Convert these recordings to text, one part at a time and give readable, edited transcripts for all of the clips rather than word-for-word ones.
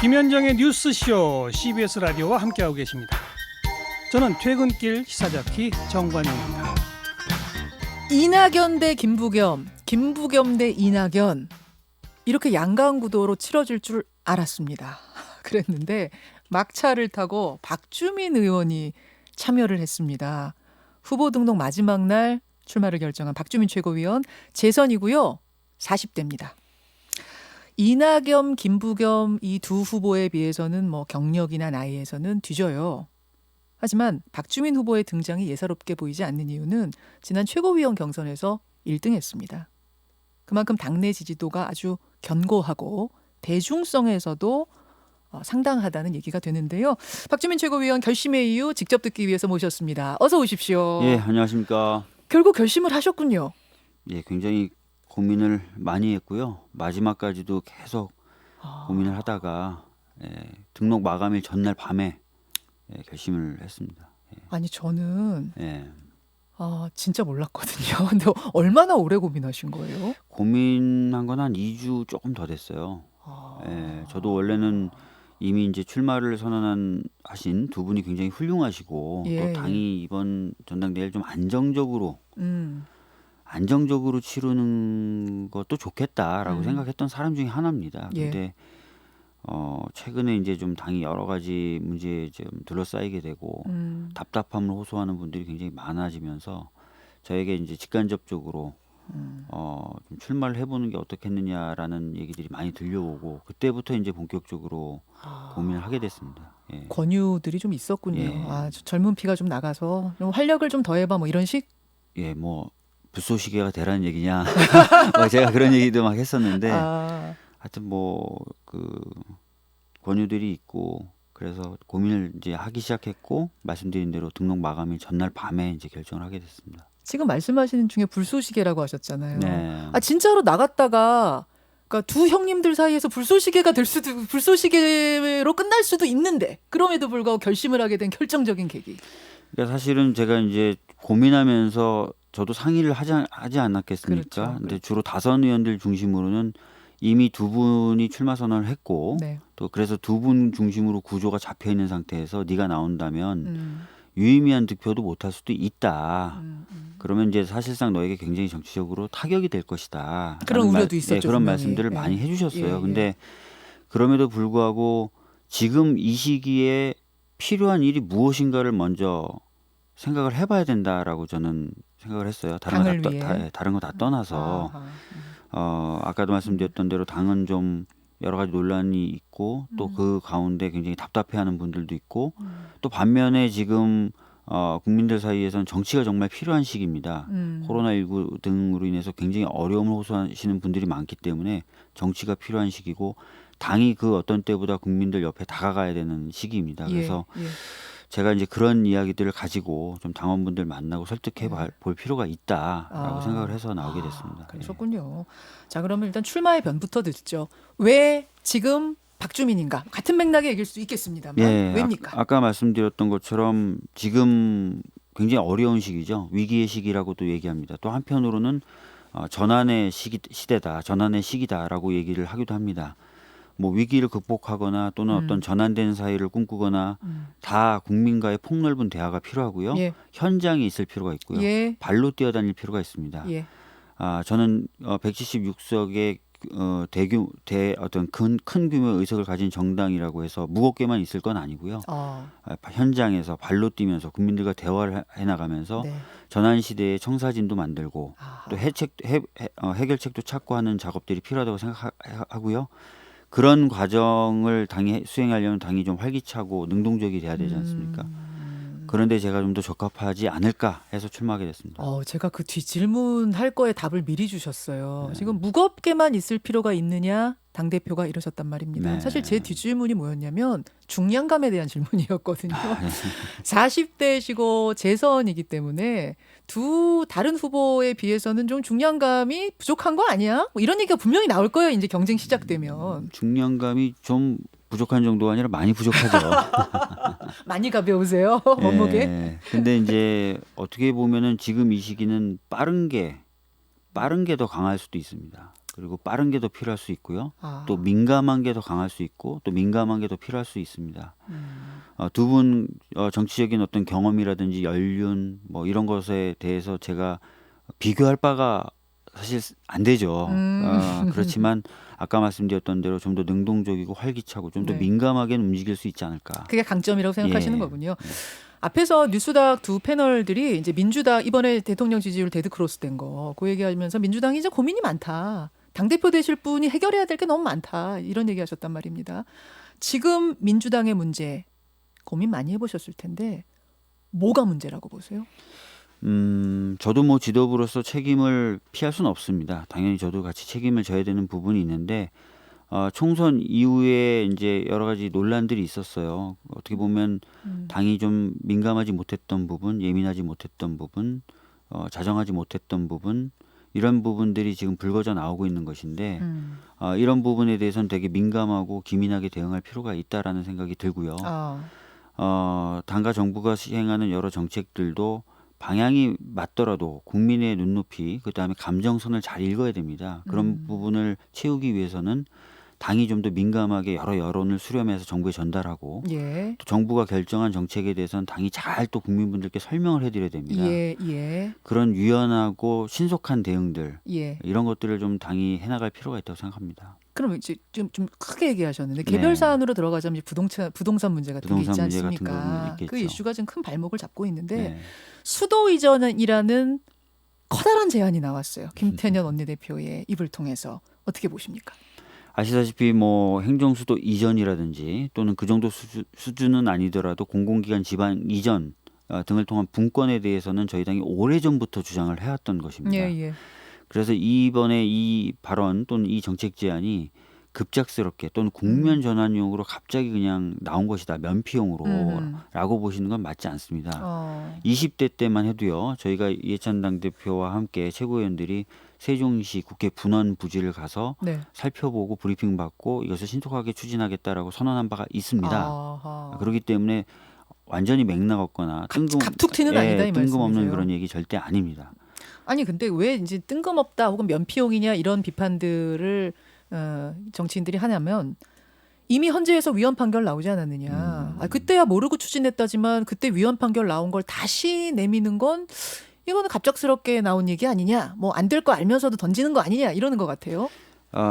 김현정의 뉴스쇼 CBS 라디오와 함께하고 계십니다. 저는 퇴근길 시사자키 정관용입니다. 이낙연 대 김부겸, 김부겸 대 이낙연 이렇게 양강구도로 치러질 줄 알았습니다. 그랬는데 막차를 타고 박주민 의원이 참여를 했습니다. 후보 등록 마지막 날 출마를 결정한 박주민 최고위원 재선이고요. 40대입니다. 이낙연, 김부겸 이 두 후보에 비해서는 경력이나 나이에서는 뒤져요. 하지만 박주민 후보의 등장이 예사롭게 보이지 않는 이유는 지난 최고위원 경선에서 1등했습니다. 그만큼 당내 지지도가 아주 견고하고 대중성에서도 상당하다는 얘기가 되는데요. 박주민 최고위원 결심의 이유 직접 듣기 위해서 모셨습니다. 어서 오십시오. 예, 안녕하십니까. 결국 결심을 하셨군요. 예, 굉장히 고민을 많이 했고요. 마지막까지도 계속 고민을 하다가 등록 마감일 전날 밤에 결심을 했습니다. 아니 저는 예, 진짜 몰랐거든요. 근데 얼마나 오래 고민하신 거예요? 고민한 건 한 2주 조금 더 됐어요. 예, 저도 원래는 이미 이제 출마를 하신 두 분이 굉장히 훌륭하시고 예, 또 당이 이번 전당대회를 좀 안정적으로 치르는 것도 좋겠다라고 생각했던 사람 중에 하나입니다. 예. 근데 최근에 이제 좀 당이 여러 가지 문제에 좀 둘러싸이게 되고 답답함을 호소하는 분들이 굉장히 많아지면서 저에게 이제 직간접적으로 좀 출마를 해보는 게 어떻겠느냐라는 얘기들이 많이 들려오고 그때부터 이제 본격적으로 고민을 하게 됐습니다. 예. 권유들이 좀 있었군요. 예. 젊은 피가 좀 나가서 좀 활력을 좀 더해봐 뭐 이런 식? 예, 뭐 불쏘시개가 되라는 얘기냐? 제가 그런 얘기도 막 했었는데 하여튼 뭐 그 권유들이 있고 그래서 고민을 이제 하기 시작했고 말씀드린 대로 등록 마감일 전날 밤에 이제 결정을 하게 됐습니다. 지금 말씀하시는 중에 불쏘시개라고 하셨잖아요. 네. 진짜로 나갔다가 그러니까 두 형님들 사이에서 불쏘시개로 끝날 수도 있는데 그럼에도 불구하고 결심을 하게 된 결정적인 계기. 그러니까 사실은 제가 이제 고민하면서 저도 상의를 하지 않았겠습니까? 그렇죠. 근데 주로 다선 의원들 중심으로는 이미 두 분이 출마 선언을 했고 네. 또 그래서 두 분 중심으로 구조가 잡혀 있는 상태에서 네가 나온다면 유의미한 득표도 못할 수도 있다. 그러면 이제 사실상 너에게 굉장히 정치적으로 타격이 될 것이다. 그런 우려도 있었죠. 그런 분명히. 말씀들을 예. 많이 해주셨어요. 예, 근데 그럼에도 불구하고 지금 이 시기에 필요한 일이 무엇인가를 먼저 생각을 해봐야 된다라고 저는 생각을 했어요. 당을 위해. 다른 거 다 떠나서 아까도 말씀드렸던 대로 당은 좀 여러 가지 논란이 있고 또 그 가운데 굉장히 답답해하는 분들도 있고 또 반면에 지금 국민들 사이에서는 정치가 정말 필요한 시기입니다. 코로나19 등으로 인해서 굉장히 어려움을 호소하시는 분들이 많기 때문에 정치가 필요한 시기고 당이 그 어떤 때보다 국민들 옆에 다가가야 되는 시기입니다. 그래서 제가 이제 그런 이야기들을 가지고 좀 당원분들 만나고 설득해 볼 필요가 있다라고 생각을 해서 나오게 됐습니다. 그러셨군요. 자, 그러면 일단 출마의 변부터 듣죠. 왜 지금 박주민인가? 같은 맥락의 얘기일 수 있겠습니다만 왜입니까? 아까 말씀드렸던 것처럼 지금 굉장히 어려운 시기죠. 위기의 시기라고도 얘기합니다. 또 한편으로는 전환의 시대다, 전환의 시기다라고 얘기를 하기도 합니다. 뭐 위기를 극복하거나 또는 어떤 전환된 사회를 꿈꾸거나 다 국민과의 폭넓은 대화가 필요하고요. 예. 현장에 있을 필요가 있고요. 예. 발로 뛰어다닐 필요가 있습니다. 예. 저는 176석의 어떤 큰 규모의 의석을 가진 정당이라고 해서 무겁게만 있을 건 아니고요. 현장에서 발로 뛰면서 국민들과 대화를 해나가면서 네. 전환 시대의 청사진도 만들고 또 해결책도 찾고 하는 작업들이 필요하다고 생각하고요. 그런 과정을 당이 수행하려면 당이 좀 활기차고 능동적이 돼야 되지 않습니까? 그런데 제가 좀 더 적합하지 않을까 해서 출마하게 됐습니다. 제가 그 뒷질문할 거에 답을 미리 주셨어요. 지금 무겁게만 있을 필요가 있느냐? 당대표가 이러셨단 말입니다. 네. 사실 제 뒷질문이 뭐였냐면 중량감에 대한 질문이었거든요. 40대시고 재선이기 때문에 두 다른 후보에 비해서는 좀 중량감이 부족한 거 아니야? 뭐 이런 얘기가 분명히 나올 거예요. 이제 경쟁 시작되면. 중량감이 좀 부족한 정도가 아니라 많이 부족하죠. 많이 가벼우세요? 몸무게? 예. 근데 이제 어떻게 보면은 지금 이 시기는 빠른 게 더 강할 수도 있습니다. 그리고 빠른 게 더 필요할 수 있고요. 아. 또 민감한 게 더 강할 수 있고 또 민감한 게 더 필요할 수 있습니다. 음. 두 분 정치적인 어떤 경험이라든지 연륜 뭐 이런 것에 대해서 제가 비교할 바가 사실 안 되죠. 그렇지만 아까 말씀드렸던 대로 좀 더 능동적이고 활기차고 좀 더 네. 민감하게 움직일 수 있지 않을까. 그게 강점이라고 생각하시는 예. 거군요. 앞에서 뉴스닥 두 패널들이 이제 민주당 이번에 대통령 지지율 데드크로스 된 거 그 얘기하면서 민주당이 이제 고민이 많다. 당대표 되실 분이 해결해야 될 게 너무 많다. 이런 얘기하셨단 말입니다. 지금 민주당의 문제 고민 많이 해보셨을 텐데 뭐가 문제라고 보세요? 저도 뭐 지도부로서 책임을 피할 수는 없습니다. 당연히 저도 같이 책임을 져야 되는 부분이 있는데 총선 이후에 이제 여러 가지 논란들이 있었어요. 어떻게 보면 당이 좀 민감하지 못했던 부분, 예민하지 못했던 부분, 자정하지 못했던 부분 이런 부분들이 지금 불거져 나오고 있는 것인데 이런 부분에 대해서는 되게 민감하고 기민하게 대응할 필요가 있다라는 생각이 들고요. 당과 정부가 시행하는 여러 정책들도 방향이 맞더라도 국민의 눈높이 그다음에 감정선을 잘 읽어야 됩니다. 그런 부분을 채우기 위해서는 당이 좀 더 민감하게 여러 여론을 수렴해서 정부에 전달하고 예. 또 정부가 결정한 정책에 대해서는 당이 잘 또 국민분들께 설명을 해드려야 됩니다. 예. 예. 그런 유연하고 신속한 대응들 예. 이런 것들을 좀 당이 해나갈 필요가 있다고 생각합니다. 그럼 이제 좀 크게 얘기하셨는데 개별 사안으로 들어가자면 이제 부동산 문제 같은 게 있지 부동산 문제 같은 않습니까? 부분이 있겠죠. 그 이슈가 지금 큰 발목을 잡고 있는데 네. 수도 이전이라는 커다란 제안이 나왔어요. 김태년 원내대표의 입을 통해서 어떻게 보십니까? 아시다시피 뭐 행정수도 이전이라든지 또는 그 정도 수준은 아니더라도 공공기관 지방 이전 등을 통한 분권에 대해서는 저희 당이 오래전부터 주장을 해왔던 것입니다. 예. 그래서 이번에 이 발언 또는 이 정책 제안이 급작스럽게 또는 국면 전환용으로 갑자기 그냥 나온 것이다. 면피용으로 라고 보시는 건 맞지 않습니다. 20대 때만 해도요. 저희가 이해찬 당대표와 함께 최고위원들이 세종시 국회 분원 부지를 가서 네. 살펴보고 브리핑 받고 이것을 신속하게 추진하겠다라고 선언한 바가 있습니다. 아하. 그렇기 때문에 완전히 맥락 없거나 갑툭튀는 아니다 이 뜬금없는 말씀이세요? 그런 얘기 절대 아닙니다. 아니 근데 왜 이제 뜬금없다 혹은 면피용이냐 이런 비판들을 정치인들이 하냐면 이미 헌재에서 위헌 판결 나오지 않았느냐. 그때야 모르고 추진했다지만 그때 위헌 판결 나온 걸 다시 내미는 건 이거는 갑작스럽게 나온 얘기 아니냐. 뭐 안 될 거 알면서도 던지는 거 아니냐 이러는 것 같아요.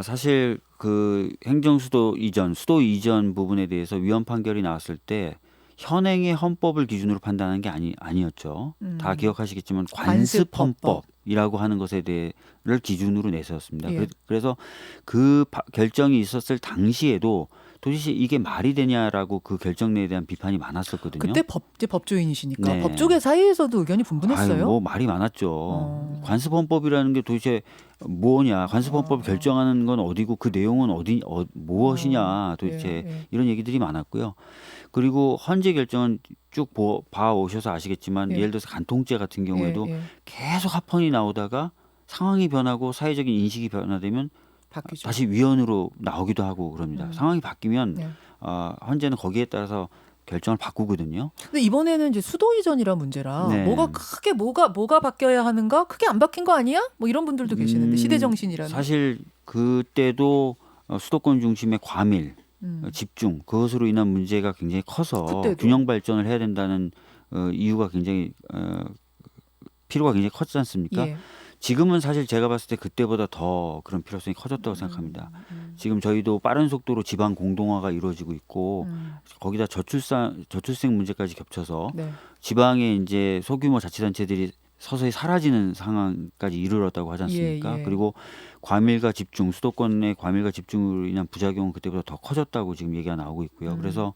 사실 그 행정수도 이전, 수도 이전 부분에 대해서 위헌 판결이 나왔을 때 현행의 헌법을 기준으로 판단한 게 아니었죠. 다 기억하시겠지만 관습헌법이라고 하는 것에 대해를 기준으로 내세웠습니다. 예. 그래서 그 결정이 있었을 당시에도 도대체 이게 말이 되냐라고 그 결정에 대한 비판이 많았었거든요. 그때 법조인이시니까 네. 법조계 사이에서도 의견이 분분했어요. 뭐 말이 많았죠. 관습헌법이라는 게 도대체 뭐냐? 관습헌법 결정하는 건 어디고 그 내용은 무엇이냐? 도대체 이런 얘기들이 많았고요. 그리고 헌재 결정은 쭉 봐오셔서 아시겠지만 예를 들어서 간통죄 같은 경우에도 계속 합헌이 나오다가 상황이 변하고 사회적인 인식이 변화되면 바뀌죠. 다시 위헌으로 나오기도 하고 그럽니다. 상황이 바뀌면 헌재는 거기에 따라서 결정을 바꾸거든요. 근데 이번에는 이제 수도 이전이라 문제라 네. 뭐가 크게 뭐가 바뀌어야 하는가? 크게 안 바뀐 거 아니야? 뭐 이런 분들도 계시는데 시대 정신이라는. 사실 그때도 수도권 중심의 과밀, 집중 그것으로 인한 문제가 굉장히 커서 그때도. 균형 발전을 해야 된다는 이유가 굉장히 필요가 굉장히 컸지 않습니까? 예. 지금은 사실 제가 봤을 때 그때보다 더 그런 필요성이 커졌다고 생각합니다. 지금 저희도 빠른 속도로 지방 공동화가 이루어지고 있고 거기다 저출생 문제까지 겹쳐서 네. 지방에 이제 소규모 자치단체들이 서서히 사라지는 상황까지 이르렀다고 하지 않습니까? 예. 그리고 과밀과 집중, 수도권의 과밀과 집중으로 인한 부작용은 그때보다 더 커졌다고 지금 얘기가 나오고 있고요. 그래서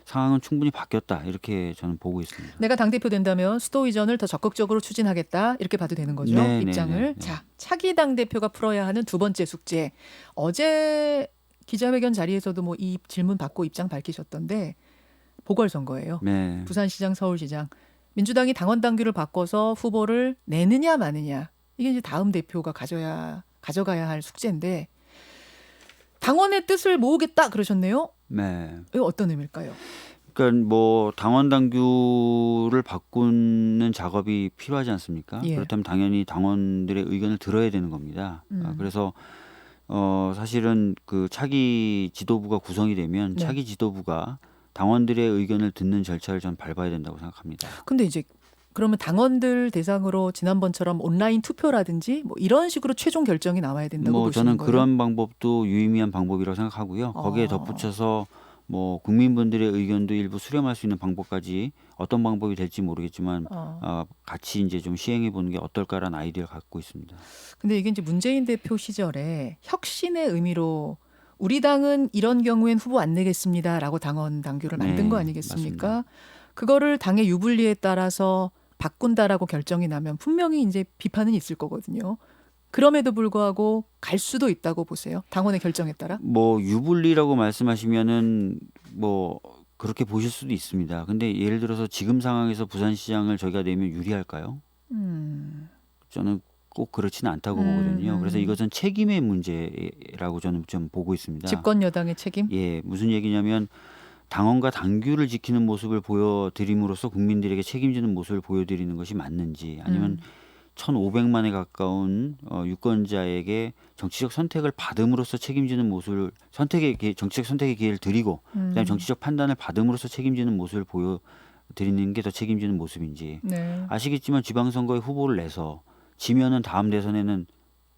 상황은 충분히 바뀌었다 이렇게 저는 보고 있습니다. 내가 당대표 된다면 수도 이전을 더 적극적으로 추진하겠다 이렇게 봐도 되는 거죠. 네, 입장을. 네. 자, 차기 당대표가 풀어야 하는 두 번째 숙제. 어제 기자회견 자리에서도 뭐 이 질문 받고 입장 밝히셨던데 보궐선거예요. 네. 부산시장, 서울시장. 민주당이 당원 당규를 바꿔서 후보를 내느냐 마느냐. 이게 이제 다음 대표가 가져가야 할 숙제인데 당원의 뜻을 모으겠다 그러셨네요. 네. 이거 어떤 의미일까요? 그러니까 뭐 당원 당규를 바꾸는 작업이 필요하지 않습니까? 예. 그렇다면 당연히 당원들의 의견을 들어야 되는 겁니다. 그래서 사실은 그 차기 지도부가 구성이 되면 네. 차기 지도부가 당원들의 의견을 듣는 절차를 전 밟아야 된다고 생각합니다. 근데 이제 그러면 당원들 대상으로 지난번처럼 온라인 투표라든지 뭐 이런 식으로 최종 결정이 나와야 된다고 뭐 보시는 저는 거예요? 그런 방법도 유의미한 방법이라고 생각하고요. 거기에 덧붙여서 뭐 국민분들의 의견도 일부 수렴할 수 있는 방법까지 어떤 방법이 될지 모르겠지만 같이 이제 좀 시행해 보는 게 어떨까라는 아이디어를 갖고 있습니다. 근데 이게 이제 문재인 대표 시절에 혁신의 의미로 우리 당은 이런 경우엔 후보 안 내겠습니다라고 당원 당규를 만든 네, 거 아니겠습니까? 맞습니다. 그거를 당의 유불리에 따라서 바꾼다라고 결정이 나면 분명히 이제 비판은 있을 거거든요. 그럼에도 불구하고 갈 수도 있다고 보세요. 당원의 결정에 따라. 뭐 유불리라고 말씀하시면은 뭐 그렇게 보실 수도 있습니다. 근데 예를 들어서 지금 상황에서 부산시장을 저희가 내면 유리할까요? 저는 꼭 그렇지는 않다고 보거든요. 그래서 이것은 책임의 문제라고 저는 좀 보고 있습니다. 집권 여당의 책임. 예, 무슨 얘기냐면 당원과 당규를 지키는 모습을 보여드림으로써 국민들에게 책임지는 모습을 보여드리는 것이 맞는지 아니면 1,500만에 가까운 유권자에게 정치적 선택을 받음으로써 책임지는 모습을 정치적 선택의 기회를 드리고 그다음에 정치적 판단을 받음으로써 책임지는 모습을 보여드리는 게 더 책임지는 모습인지 네. 아시겠지만 지방선거에 후보를 내서 지면은 다음 대선에는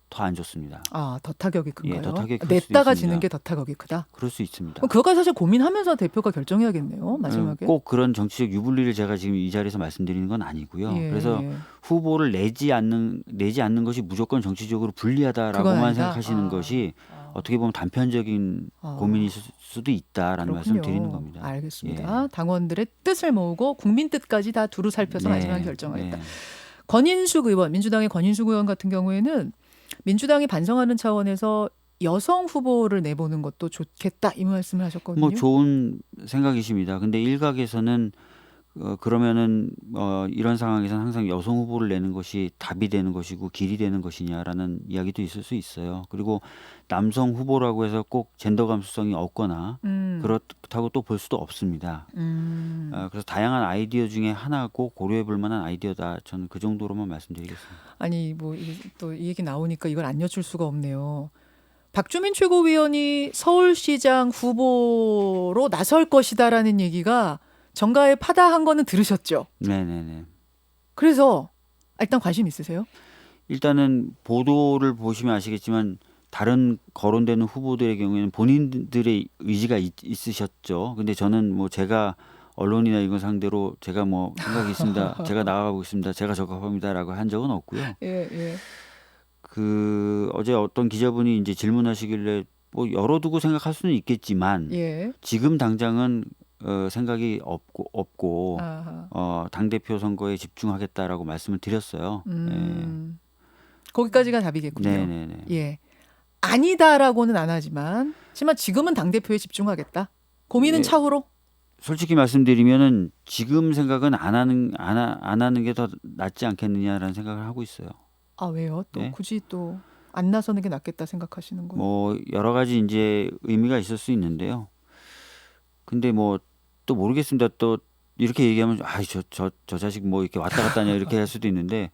더 안 좋습니다. 아, 더 타격이 큰가요? 예, 더 타격이 클 수도 냈다가 있습니다. 지는 게 더 타격이 크다. 그럴 수 있습니다. 그럼 그거까지 사실 고민하면서 대표가 결정해야겠네요. 마지막에. 꼭 그런 정치적 유불리를 제가 지금 이 자리에서 말씀드리는 건 아니고요. 예, 그래서 예. 후보를 내지 않는 것이 무조건 정치적으로 그건 불리하다라고만 아니다? 생각하시는 것이 어떻게 보면 단편적인 고민일 수도 있다라는 말씀을 드리는 겁니다. 알겠습니다. 당원들의 뜻을 모으고 국민 뜻까지 다 두루 살펴서 마지막에 결정하겠다. 네. 권인숙 의원, 민주당의 권인숙 의원 같은 경우에는 민주당이 반성하는 차원에서 여성 후보를 내보는 것도 좋겠다 이 말씀을 하셨거든요. 뭐 좋은 생각이십니다. 근데 일각에서는 그러면은 이런 상황에서는 항상 여성 후보를 내는 것이 답이 되는 것이고 길이 되는 것이냐라는 이야기도 있을 수 있어요. 그리고 남성 후보라고 해서 꼭 젠더 감수성이 없거나 그렇다고 또 볼 수도 없습니다. 그래서 다양한 아이디어 중에 하나고 고려해 볼 만한 아이디어다. 저는 그 정도로만 말씀드리겠습니다. 아니 뭐 또 이 얘기 나오니까 이걸 안 여쭐 수가 없네요. 박주민 최고위원이 서울시장 후보로 나설 것이다라는 얘기가 정가에 파다한 거는 들으셨죠? 네네네. 그래서 일단 관심 있으세요? 일단은 보도를 보시면 아시겠지만 다른 거론되는 후보들의 경우에는 본인들의 의지가 있으셨죠. 근데 저는 뭐 제가 언론이나 이건 상대로 제가 뭐 생각이 있습니다. 제가 나가고 있습니다. 제가 적합합니다라고 한 적은 없고요. 예. 그 어제 어떤 기자분이 이제 질문하시길래 뭐 열어두고 생각할 수는 있겠지만 예. 지금 당장은 생각이 없고 당대표 선거에 집중하겠다라고 말씀을 드렸어요. 거기까지가 답이겠군요. 네네네. 예. 아니다라고는 안 하지만 지금은 당대표에 집중하겠다. 고민은 예. 차후로? 솔직히 말씀드리면은 지금 생각은 안 하는 게 더 낫지 않겠느냐라는 생각을 하고 있어요. 아, 왜요? 또 네. 굳이 또 안 나서는 게 낫겠다 생각하시는 거예요? 뭐 여러 가지 이제 의미가 있을 수 있는데요. 근데 뭐 또 모르겠습니다. 또 이렇게 얘기하면 저 자식 뭐 이렇게 왔다 갔다 하냐 이렇게 할 수도 있는데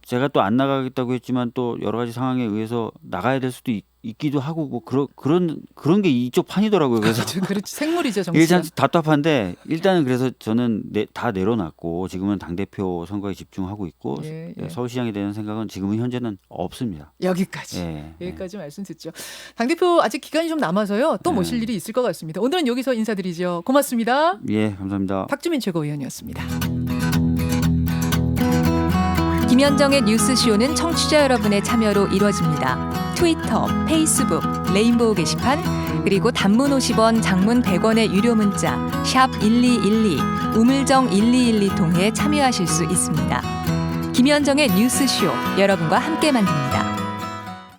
제가 또 안 나가겠다고 했지만 또 여러 가지 상황에 의해서 나가야 될 수도 있기도 하고 뭐 그런 게 이쪽 판이더라고요. 그래서 그렇지 생물이죠, 이게 정치가. 참 답답한데 일단은 그래서 저는 다 내려놨고 지금은 당대표 선거에 집중하고 있고 예. 서울시장에 대한 생각은 지금은 현재는 없습니다. 여기까지. 예. 여기까지 말씀 듣죠. 당대표 아직 기간이 좀 남아서요. 또 모실 일이 있을 것 같습니다. 오늘은 여기서 인사드리죠. 고맙습니다. 예, 감사합니다. 박주민 최고위원이었습니다. 김현정의 뉴스쇼는 청취자 여러분의 참여로 이루어집니다. 트위터, 페이스북, 레인보우 게시판, 그리고 단문 50원, 장문 100원의 유료 문자 샵 1212, 우물정 1212 통해 참여하실 수 있습니다. 김현정의 뉴스쇼, 여러분과 함께 만듭니다.